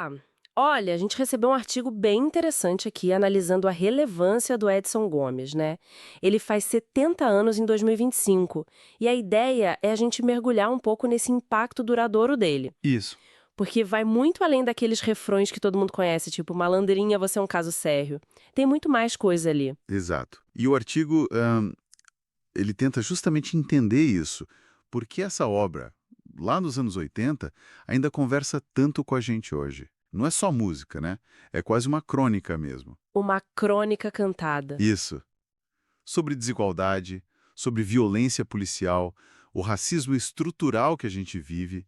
Olá! Olha, a gente recebeu um artigo bem interessante aqui analisando a relevância do Edson Gomes, né? Ele faz 70 anos em 2025 e a ideia é a gente mergulhar um pouco nesse impacto duradouro dele, Isso, porque vai muito além daqueles refrões que todo mundo conhece, tipo malandrinha, você é um caso sério. Tem muito mais coisa ali. exato. E o artigo, ele tenta justamente entender isso, porque essa obra, lá nos anos 80, ainda conversa tanto com a gente hoje. Não é só música, né? É quase uma crônica mesmo. Uma crônica cantada. Isso. Sobre desigualdade, sobre violência policial, o racismo estrutural que a gente vive.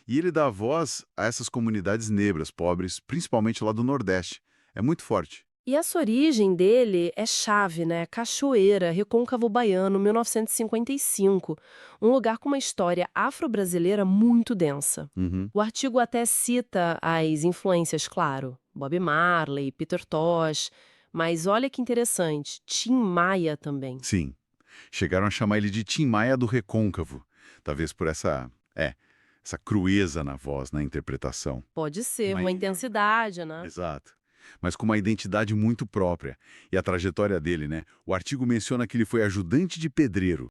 E ele dá voz a essas comunidades negras, pobres, principalmente lá do Nordeste. É muito forte. E essa origem dele é chave, né? Cachoeira, Recôncavo Baiano, 1955. Um lugar com uma história afro-brasileira muito densa. Uhum. O artigo até cita as influências, claro, Bob Marley, Peter Tosh, mas olha que interessante, Tim Maia também. Sim. Chegaram a chamar ele de Tim Maia do Recôncavo, talvez por essa crueza na voz, na interpretação. Pode ser, uma Mas, intensidade, né? exato. Mas com uma identidade muito própria. E a trajetória dele, né? O artigo menciona que ele foi ajudante de pedreiro.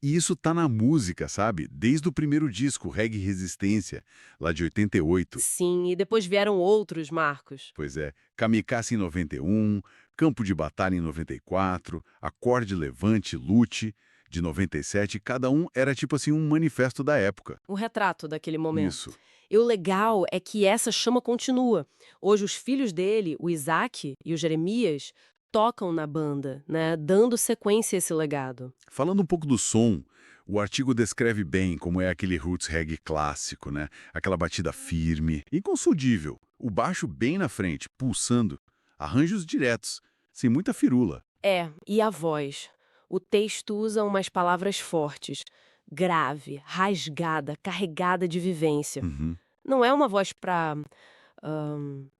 E isso tá na música, sabe? Desde o primeiro disco, Reggae Resistência, lá de 88. Sim, e depois vieram outros marcos. Pois é, Kamikaze em 91, Campo de Batalha em 94, Acorde Levante, Lute, de 97, cada um era tipo assim um manifesto da época. O retrato daquele momento. Isso. E o legal é que essa chama continua. Hoje os filhos dele, o Isaac e o Jeremias, tocam na banda, né, dando sequência a esse legado. Falando um pouco do som, o artigo descreve bem como é aquele roots reggae clássico, né? Aquela batida firme, inconfundível, o baixo bem na frente, pulsando, arranjos diretos, sem muita firula. É, e a voz. O texto usa umas palavras fortes, grave, rasgada, carregada de vivência. Uhum. Não é uma voz para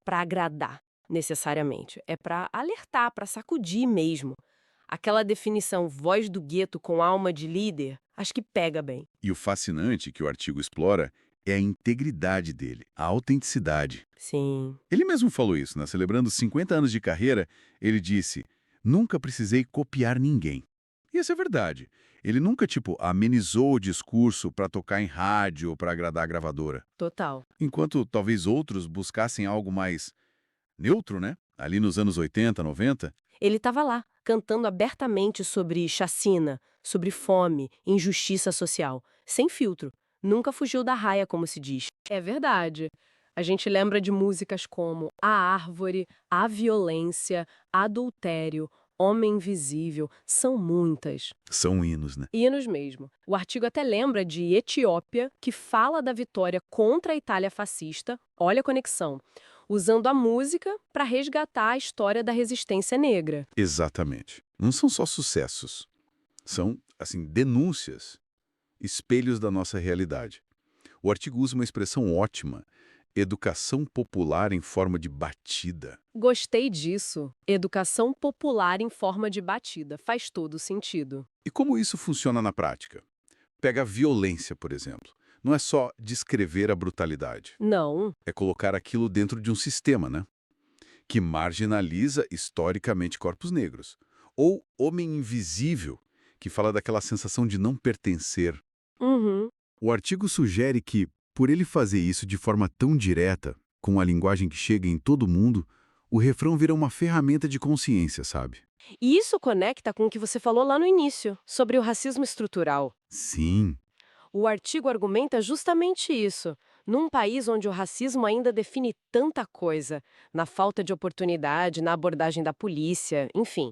agradar, necessariamente. É para alertar, para sacudir mesmo. Aquela definição voz do gueto com alma de líder, acho que pega bem. E o fascinante que o artigo explora é a integridade dele, a autenticidade. Sim. Ele mesmo falou isso, né? Celebrando 50 anos de carreira, ele disse: nunca precisei copiar ninguém. E isso é verdade. Ele nunca, tipo, amenizou o discurso para tocar em rádio ou para agradar a gravadora. Total. Enquanto talvez outros buscassem algo mais neutro, né? Ali nos anos 80, 90. Ele estava lá, cantando abertamente sobre chacina, sobre fome, injustiça social, sem filtro. Nunca fugiu da raia, como se diz. É verdade. A gente lembra de músicas como A Árvore, A Violência, Adultério, Homem Invisível, são muitas. São hinos, né? Hinos mesmo. O artigo até lembra de Etiópia, que fala da vitória contra a Itália fascista, olha a conexão, usando a música para resgatar a história da resistência negra. Exatamente. Não são só sucessos. São, assim, denúncias, espelhos da nossa realidade. O artigo usa uma expressão ótima, educação popular em forma de batida. Gostei disso. Educação popular em forma de batida. Faz todo sentido. E como isso funciona na prática? Pega a violência, por exemplo. Não é só descrever a brutalidade, Não, é colocar aquilo dentro de um sistema, né? Que marginaliza historicamente corpos negros. Ou Homem Invisível, que fala daquela sensação de não pertencer. uhum. O artigo sugere que, por ele fazer isso de forma tão direta, com a linguagem que chega em todo mundo, o refrão vira uma ferramenta de consciência, sabe? E isso conecta com o que você falou lá no início, sobre o racismo estrutural. Sim, O artigo argumenta justamente isso. Num país onde o racismo ainda define tanta coisa, na falta de oportunidade, na abordagem da polícia, enfim,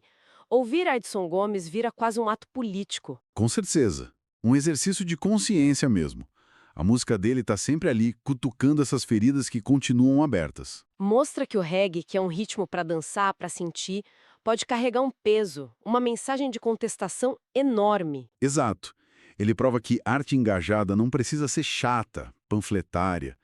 ouvir Edson Gomes vira quase um ato político. com certeza. Um exercício de consciência mesmo. A música dele está sempre ali, cutucando essas feridas que continuam abertas. Mostra que o reggae, que é um ritmo para dançar, para sentir, pode carregar um peso, uma mensagem de contestação enorme. Exato. Ele prova que arte engajada não precisa ser chata, panfletária.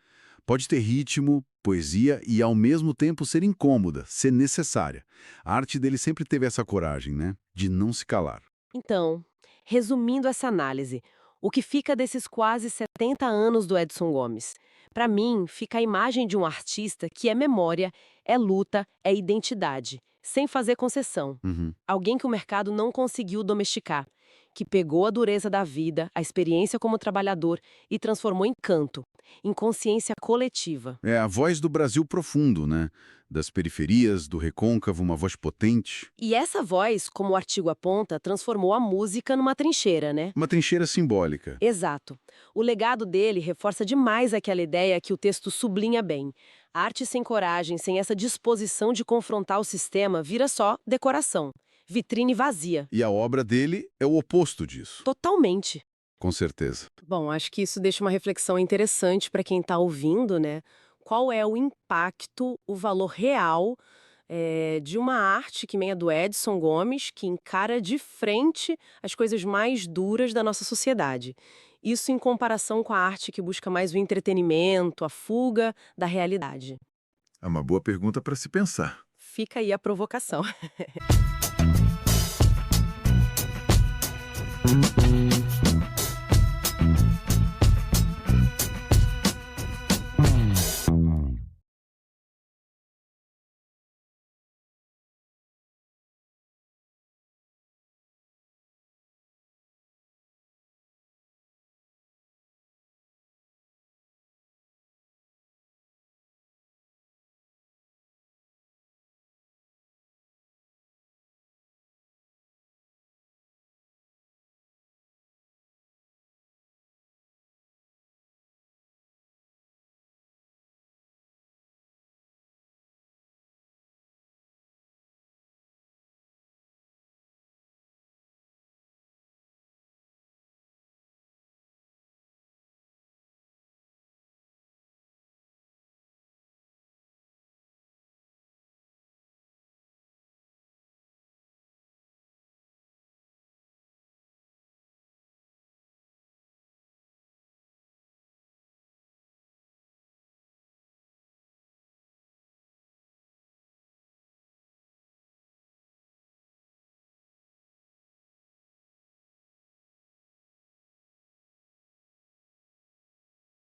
Pode ter ritmo, poesia e, ao mesmo tempo, ser incômoda, ser necessária. A arte dele sempre teve essa coragem, né? De não se calar. Então, resumindo essa análise, o que fica desses quase 70 anos do Edson Gomes? Para mim, fica a imagem de um artista que é memória, é luta, é identidade, sem fazer concessão. Uhum. Alguém que o mercado não conseguiu domesticar, que pegou a dureza da vida, a experiência como trabalhador e transformou em canto, em consciência coletiva. É a voz do Brasil profundo, né? Das periferias, do recôncavo, uma voz potente. E essa voz, como o artigo aponta, transformou a música numa trincheira, né? Uma trincheira simbólica. Exato. O legado dele reforça demais aquela ideia que o texto sublinha bem. A arte sem coragem, sem essa disposição de confrontar o sistema, vira só decoração, vitrine vazia. E a obra dele é o oposto disso. Totalmente. Com certeza. Bom, acho que isso deixa uma reflexão interessante para quem está ouvindo, né? Qual é o impacto, o valor real de uma arte que nem a do Edson Gomes, que encara de frente as coisas mais duras da nossa sociedade. Isso em comparação com a arte que busca mais o entretenimento, a fuga da realidade. É uma boa pergunta para se pensar. Fica aí a provocação.